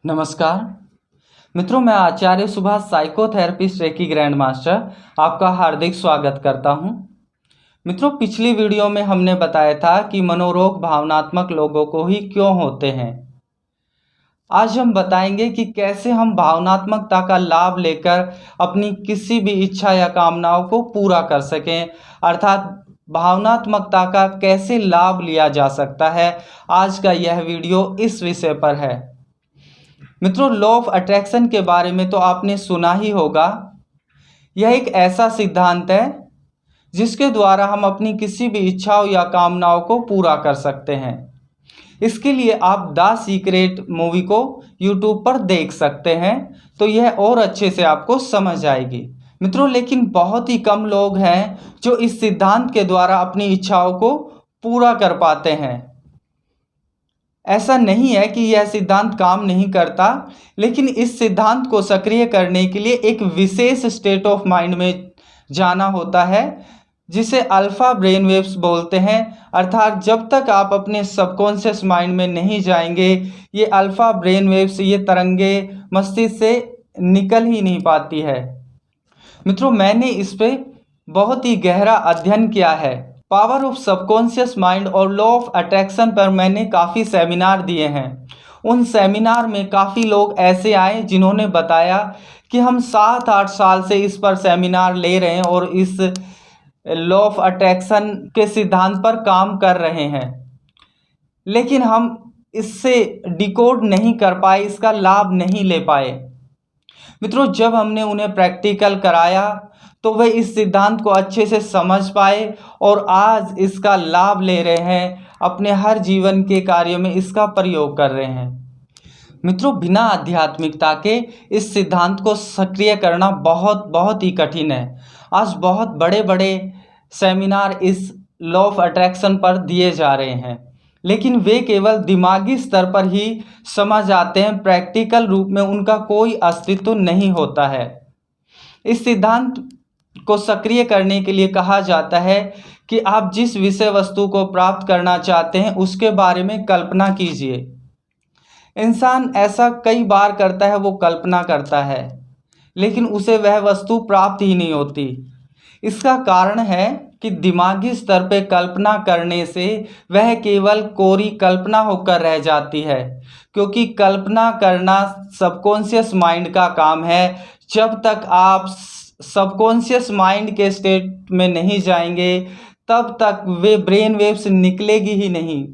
नमस्कार मित्रों, मैं Acharya Subhash psychotherapist reiki grand master आपका हार्दिक स्वागत करता हूं। मित्रों, पिछली वीडियो में हमने बताया था कि मनोरोग भावनात्मक लोगों को ही क्यों होते हैं। आज हम बताएंगे कि कैसे हम भावनात्मकता का लाभ लेकर अपनी किसी भी इच्छा या कामनाओं को पूरा कर सकें, अर्थात भावनात्मकता का कैसे लाभ लिया जा सकता है। आज का यह वीडियो इस विषय पर है। मित्रों, लॉ ऑफ अट्रैक्शन के बारे में तो आपने सुना ही होगा। यह एक ऐसा सिद्धांत है जिसके द्वारा हम अपनी किसी भी इच्छाओं या कामनाओं को पूरा कर सकते हैं। इसके लिए आप द सीक्रेट मूवी को यूट्यूब पर देख सकते हैं, तो यह और अच्छे से आपको समझ आएगी। मित्रों, लेकिन बहुत ही कम लोग हैं जो इस सिद्धांत के द्वारा अपनी इच्छाओं को पूरा कर पाते हैं। ऐसा नहीं है कि यह सिद्धांत काम नहीं करता, लेकिन इस सिद्धांत को सक्रिय करने के लिए एक विशेष स्टेट ऑफ माइंड में जाना होता है, जिसे अल्फा ब्रेन वेव्स बोलते हैं। अर्थात जब तक आप अपने सबकॉन्शियस माइंड में नहीं जाएंगे, ये अल्फा ब्रेन वेव्स, ये तरंगे मस्तिष्क से निकल ही नहीं पाती है। मित्रों, मैंने इस पे बहुत ही गहरा अध्ययन किया है। पावर ऑफ सबकॉन्शियस माइंड और लॉ ऑफ अट्रैक्शन पर मैंने काफ़ी सेमिनार दिए हैं। उन सेमिनार में काफ़ी लोग ऐसे आए जिन्होंने बताया कि हम 7-8 साल से इस पर सेमिनार ले रहे हैं और इस लॉ ऑफ अट्रैक्शन के सिद्धांत पर काम कर रहे हैं, लेकिन हम इससे डिकोड नहीं कर पाए, इसका लाभ नहीं ले पाए। मित्रों, जब हमने उन्हें प्रैक्टिकल कराया तो वे इस सिद्धांत को अच्छे से समझ पाए और आज इसका लाभ ले रहे हैं, अपने हर जीवन के कार्यों में इसका प्रयोग कर रहे हैं। मित्रों, बिना आध्यात्मिकता के इस सिद्धांत को सक्रिय करना बहुत ही कठिन है। आज बहुत बड़े बड़े सेमिनार इस लॉ ऑफ अट्रैक्शन पर दिए जा रहे हैं, लेकिन वे केवल दिमागी स्तर पर ही समझ आते हैं, प्रैक्टिकल रूप में उनका कोई अस्तित्व नहीं होता है। इस सिद्धांत को सक्रिय करने के लिए कहा जाता है कि आप जिस विषय वस्तु को प्राप्त करना चाहते हैं उसके बारे में कल्पना कीजिए। इंसान ऐसा कई बार करता है, वो कल्पना करता है, लेकिन उसे वह वस्तु प्राप्त ही नहीं होती। इसका कारण है कि दिमागी स्तर पर कल्पना करने से वह केवल कोरी कल्पना होकर रह जाती है, क्योंकि कल्पना करना सबकॉन्शियस माइंड का काम है। जब तक आप सबकॉन्शियस माइंड के स्टेट में नहीं जाएंगे, तब तक वे ब्रेन वेव्स निकलेगी ही नहीं,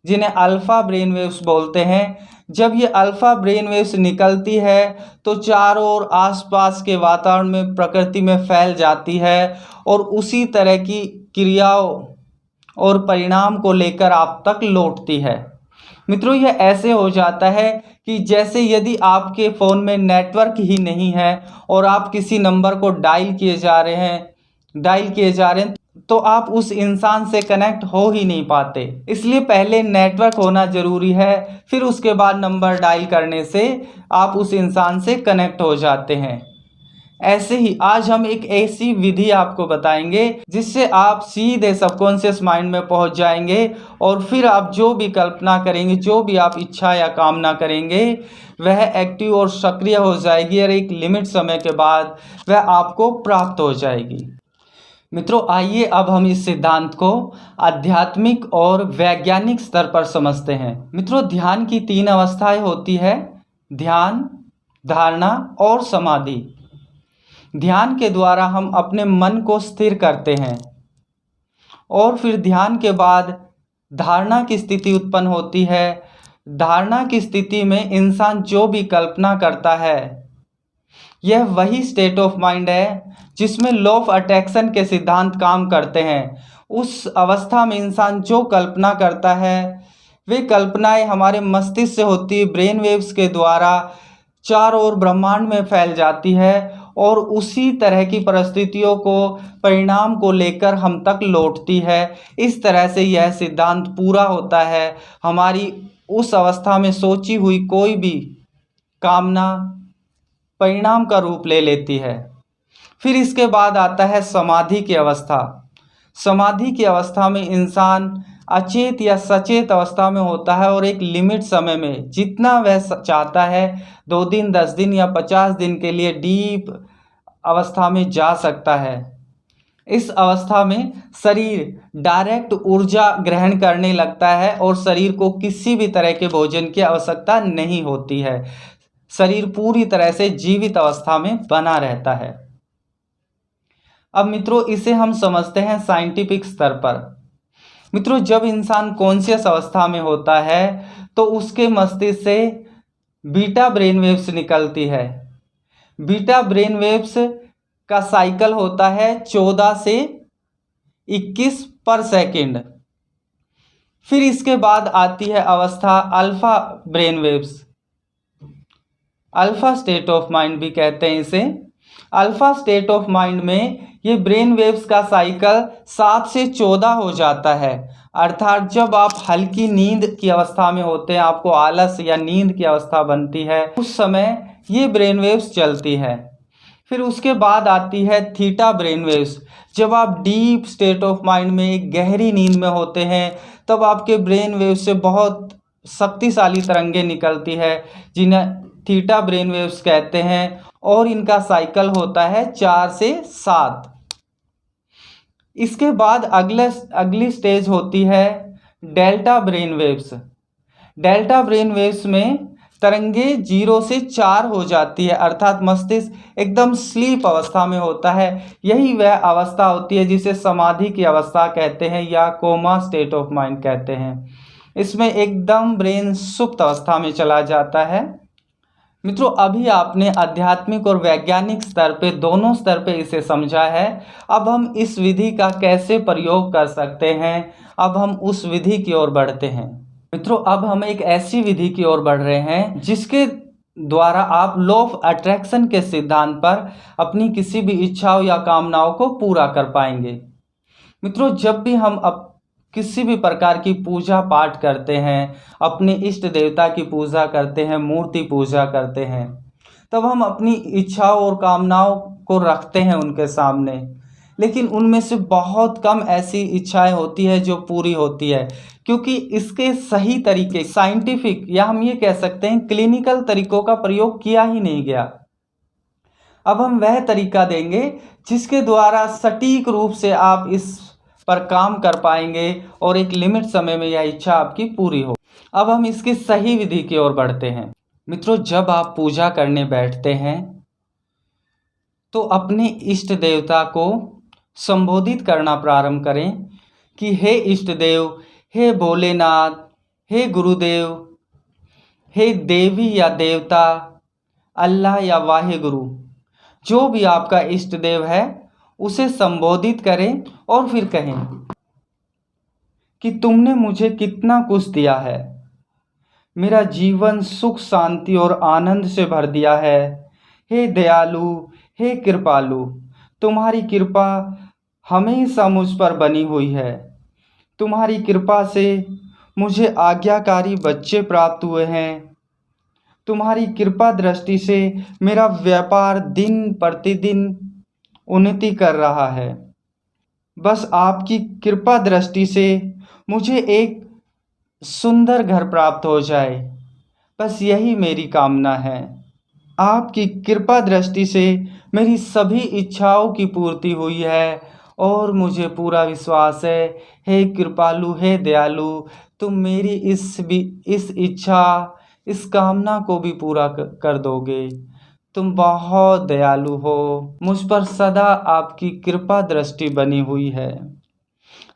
जिन्हें अल्फा ब्रेन वेव्स बोलते हैं। जब ये अल्फा ब्रेन वेव्स निकलती है तो चारों ओर आसपास के वातावरण में, प्रकृति में फैल जाती है और उसी तरह की क्रियाओं और परिणाम को लेकर आप तक लौटती है। मित्रों, यह ऐसे हो जाता है कि जैसे यदि आपके फ़ोन में नेटवर्क ही नहीं है और आप किसी नंबर को डायल किए जा रहे हैं तो आप उस इंसान से कनेक्ट हो ही नहीं पाते। इसलिए पहले नेटवर्क होना ज़रूरी है, फिर उसके बाद नंबर डायल करने से आप उस इंसान से कनेक्ट हो जाते हैं। ऐसे ही आज हम एक ऐसी विधि आपको बताएंगे जिससे आप सीधे सबकॉन्शियस माइंड में पहुंच जाएंगे और फिर आप जो भी कल्पना करेंगे, जो भी आप इच्छा या कामना करेंगे, वह एक्टिव और सक्रिय हो जाएगी और एक लिमिट समय के बाद वह आपको प्राप्त हो जाएगी। मित्रों, आइए अब हम इस सिद्धांत को आध्यात्मिक और वैज्ञानिक स्तर पर समझते हैं। मित्रों, ध्यान की 3 अवस्थाएं होती है: ध्यान, धारणा और समाधि। ध्यान के द्वारा हम अपने मन को स्थिर करते हैं और फिर ध्यान के बाद धारणा की स्थिति उत्पन्न होती है। धारणा की स्थिति में इंसान जो भी कल्पना करता है, यह वही स्टेट ऑफ माइंड है जिसमें लॉ ऑफ अट्रैक्शन के सिद्धांत काम करते हैं। उस अवस्था में इंसान जो कल्पना करता है, वे कल्पनाएं हमारे मस्तिष्क से होती, ब्रेन वेव्स के द्वारा चारों ओर ब्रह्मांड में फैल जाती है और उसी तरह की परिस्थितियों को, परिणाम को लेकर हम तक लौटती है। इस तरह से यह सिद्धांत पूरा होता है। हमारी उस अवस्था में सोची हुई कोई भी कामना परिणाम का रूप ले लेती है। फिर इसके बाद आता है समाधि की अवस्था। समाधि की अवस्था में इंसान अचेत या सचेत अवस्था में होता है और एक लिमिट समय में जितना वह चाहता है 2 दिन, 10 दिन या 50 दिन के लिए डीप अवस्था में जा सकता है। इस अवस्था में शरीर डायरेक्ट ऊर्जा ग्रहण करने लगता है और शरीर को किसी भी तरह के भोजन की आवश्यकता नहीं होती है। शरीर पूरी तरह से जीवित अवस्था में बना रहता है। अब मित्रों, इसे हम समझते हैं साइंटिफिक स्तर पर। मित्रों, जब इंसान कॉन्शियस अवस्था में होता है तो उसके मस्तिष्क से बीटा ब्रेन वेव्स निकलती है। बीटा ब्रेन वेव्स का साइकिल होता है 14 से 21 पर सेकंड। फिर इसके बाद आती है अवस्था alpha brain waves, alpha state of mind भी कहते हैं इसे। अल्फा स्टेट ऑफ माइंड में ये ब्रेन वेव्स का साइकिल 7 से 14 हो जाता है। अर्थात जब आप हल्की नींद की अवस्था में होते हैं, आपको आलस या नींद की अवस्था बनती है, उस समय ये ब्रेन वेव्स चलती है। फिर उसके बाद आती है थीटा ब्रेन वेव्स। जब आप डीप स्टेट ऑफ माइंड में एक गहरी नींद में होते हैं तब आपके ब्रेन वेव्स से बहुत शक्तिशाली तरंगें निकलती है जिन्हें थीटा ब्रेन वेव्स कहते हैं और इनका साइकिल होता है 4 से 7। इसके बाद अगली स्टेज होती है delta brain waves. Delta brain waves में तरंगे 0 से 4 हो जाती है, अर्थात मस्तिष्क एकदम स्लीप अवस्था में होता है। यही वह अवस्था होती है जिसे समाधि की अवस्था कहते हैं या कोमा स्टेट ऑफ माइंड कहते हैं। इसमें एकदम ब्रेन सुप्त अवस्था में चला जाता है। मित्रों, अभी आपने आध्यात्मिक और वैज्ञानिक स्तर पे, दोनों स्तर पे इसे समझा है। अब हम इस विधि का कैसे प्रयोग कर सकते हैं, अब हम उस विधि की ओर बढ़ते हैं। मित्रों, अब हम एक ऐसी विधि की ओर बढ़ रहे हैं जिसके द्वारा आप लॉ ऑफ अट्रैक्शन के सिद्धांत पर अपनी किसी भी इच्छाओं या कामनाओं को पूरा कर पाएंगे। मित्रों, जब भी हम किसी भी प्रकार की पूजा पाठ करते हैं, अपने इष्ट देवता की पूजा करते हैं, मूर्ति पूजा करते हैं, तब हम अपनी इच्छाओं और कामनाओं को रखते हैं उनके सामने, लेकिन उनमें से बहुत कम ऐसी इच्छाएं होती है जो पूरी होती है, क्योंकि इसके सही तरीके, साइंटिफिक या हम ये कह सकते हैं क्लिनिकल तरीकों का प्रयोग किया ही नहीं गया। अब हम वह तरीका देंगे जिसके द्वारा सटीक रूप से आप इस पर काम कर पाएंगे और एक लिमिट समय में यह इच्छा आपकी पूरी हो। अब हम इसकी सही विधि की ओर बढ़ते हैं। मित्रों, जब आप पूजा करने बैठते हैं तो अपने इष्ट देवता को संबोधित करना प्रारंभ करें कि हे इष्ट देव, हे भोलेनाथ, हे गुरुदेव, हे देवी या देवता, अल्लाह या वाहेगुरु, जो भी आपका इष्ट देव है उसे संबोधित करें और फिर कहें कि तुमने मुझे कितना कुछ दिया है, मेरा जीवन सुख, शांति और आनंद से भर दिया है। हे दयालु, हे कृपालु, तुम्हारी कृपा हमेशा मुझ पर बनी हुई है। तुम्हारी कृपा से मुझे आज्ञाकारी बच्चे प्राप्त हुए हैं। तुम्हारी कृपा दृष्टि से मेरा व्यापार दिन प्रतिदिन उन्नति कर रहा है। बस आपकी कृपा दृष्टि से मुझे एक सुंदर घर प्राप्त हो जाए, बस यही मेरी कामना है। आपकी कृपा दृष्टि से मेरी सभी इच्छाओं की पूर्ति हुई है और मुझे पूरा विश्वास है, हे कृपालु, हे दयालु, तुम मेरी इस इच्छा, इस कामना को भी पूरा कर दोगे। तुम बहुत दयालु हो, मुझ पर सदा आपकी कृपा दृष्टि बनी हुई है।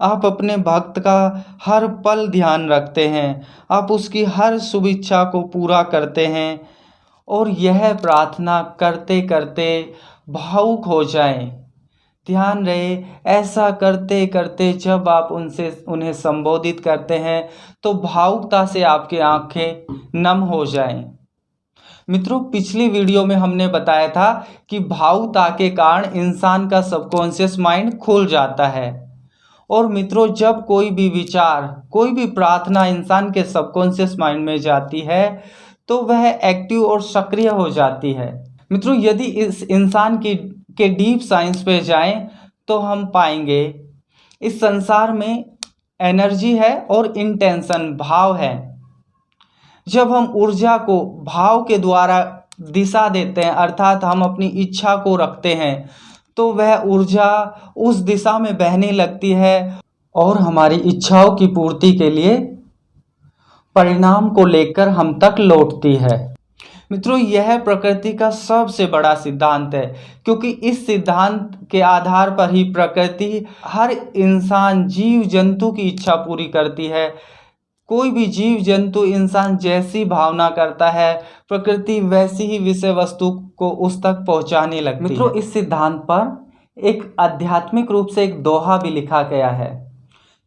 आप अपने भक्त का हर पल ध्यान रखते हैं, आप उसकी हर शुभ इच्छा को पूरा करते हैं और यह प्रार्थना करते करते भावुक हो जाएं। ध्यान रहे, ऐसा करते करते जब आप उन्हें संबोधित करते हैं तो भावुकता से आपकी आंखें नम हो जाएं। मित्रों, पिछली वीडियो में हमने बताया था कि भावुकता के कारण इंसान का सबकॉन्शियस माइंड खुल जाता है। और मित्रों, जब कोई भी विचार, कोई भी प्रार्थना इंसान के सबकॉन्शियस माइंड में जाती है तो वह एक्टिव और सक्रिय हो जाती है। मित्रों, यदि इस इंसान के डीप साइंस पे जाएं तो हम पाएंगे इस संसार में एनर्जी है और इंटेंशन भाव है। जब हम ऊर्जा को भाव के द्वारा दिशा देते हैं, अर्थात हम अपनी इच्छा को रखते हैं, तो वह ऊर्जा उस दिशा में बहने लगती है और हमारी इच्छाओं की पूर्ति के लिए परिणाम को लेकर हम तक लौटती है। मित्रों, यह प्रकृति का सबसे बड़ा सिद्धांत है, क्योंकि इस सिद्धांत के आधार पर ही प्रकृति हर इंसान जीव जंतु की इच्छा पूरी करती है। कोई भी जीव जंतु इंसान जैसी भावना करता है, प्रकृति वैसी ही विषय वस्तु को उस तक पहुंचाने लगती है। मित्रों, इस सिद्धांत पर एक आध्यात्मिक रूप से एक दोहा भी लिखा गया है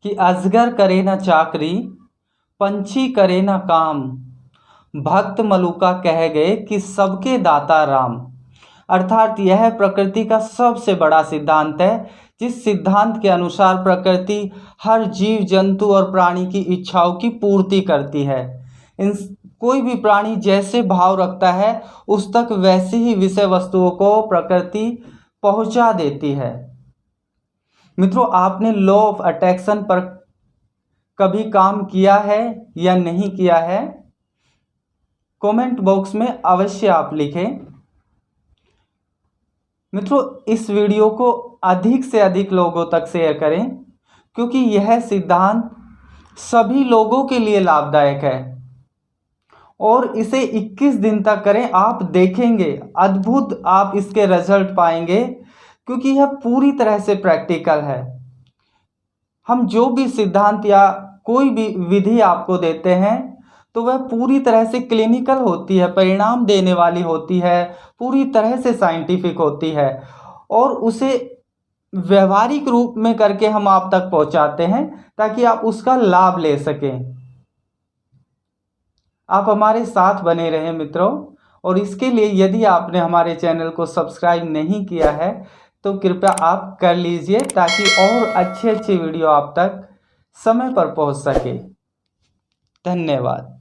कि अजगर करे न चाकरी, पंछी करे न काम, भक्त मलुका कह गए कि सबके दाता राम। अर्थात यह प्रकृति का सबसे बड़ा सिद्धांत है, जिस सिद्धांत के अनुसार प्रकृति हर जीव जंतु और प्राणी की इच्छाओं की पूर्ति करती है। कोई भी प्राणी जैसे भाव रखता है उस तक वैसी ही विषय वस्तुओं को प्रकृति पहुंचा देती है। मित्रों, आपने लॉ ऑफ अट्रैक्शन पर कभी काम किया है या नहीं किया है? कमेंट बॉक्स में अवश्य आप लिखें। मित्रों, इस वीडियो को अधिक से अधिक लोगों तक शेयर करें, क्योंकि यह सिद्धांत सभी लोगों के लिए लाभदायक है। और इसे 21 दिन तक करें, आप देखेंगे अद्भुत आप इसके रिजल्ट पाएंगे, क्योंकि यह पूरी तरह से प्रैक्टिकल है। हम जो भी सिद्धांत या कोई भी विधि आपको देते हैं तो वह पूरी तरह से क्लिनिकल होती है, परिणाम देने वाली होती है, पूरी तरह से साइंटिफिक होती है, और उसे व्यवहारिक रूप में करके हम आप तक पहुंचाते हैं ताकि आप उसका लाभ ले सकें। आप हमारे साथ बने रहें मित्रों, और इसके लिए यदि आपने हमारे चैनल को सब्सक्राइब नहीं किया है तो कृपया आप कर लीजिए, ताकि और अच्छे वीडियो आप तक समय पर पहुंच सके। धन्यवाद।